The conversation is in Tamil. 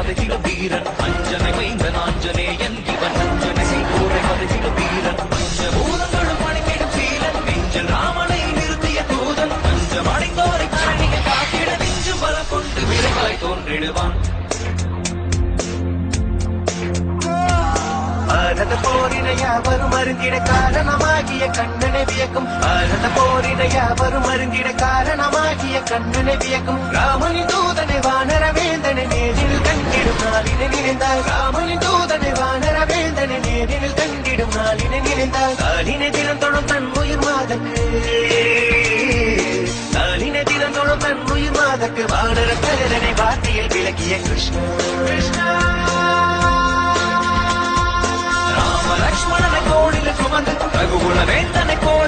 பதகிடும் வீரன் அஞ்சனை மைந்தன் ஆஞ்சநேயன் இவன் அஞ்சனை செய்கோரை பதகிடும் வீரன் பஞ்சபூதங்களும் பணித்திடும் சீலன் நெஞ்சில் ராமனை நிறுத்திய தூதன் பஞ்சம் அடைந்தோரை காணிய காத்திட நெஞ்சும் பலம் கொண்டு விரைவாய் தோன்றிடுவான் ஆனந்த போரின யாவரும் அருந்திட காரணமாகிய கண்ணனை வியக்கும் ஆனந்த போரின யாவரும் அருந்திட காரணமாகிய கண்ணனை வியக்கும் ராமனின் தூதனை வானரவேந்தனை நேரில் கண்டிடும் நாளினை நினைந்தால் ராமனின் தூதனை வானரவேந்தனை நேரில் கண்டிடும் நாளினை நினைந்தால் நாளினை தினம் தொழும் தன் உயிர் மாதக்கு நாளினை தினம் தொழும் தன் உயிர் மாதக்கு வானர கலரனை வார்த்தையில் விளக்கிய கிருஷ்ணா கிருஷ்ணா லக்ஷ்மணனை கோடில சுமந்து ரகுகுல வேந்தனை கோடி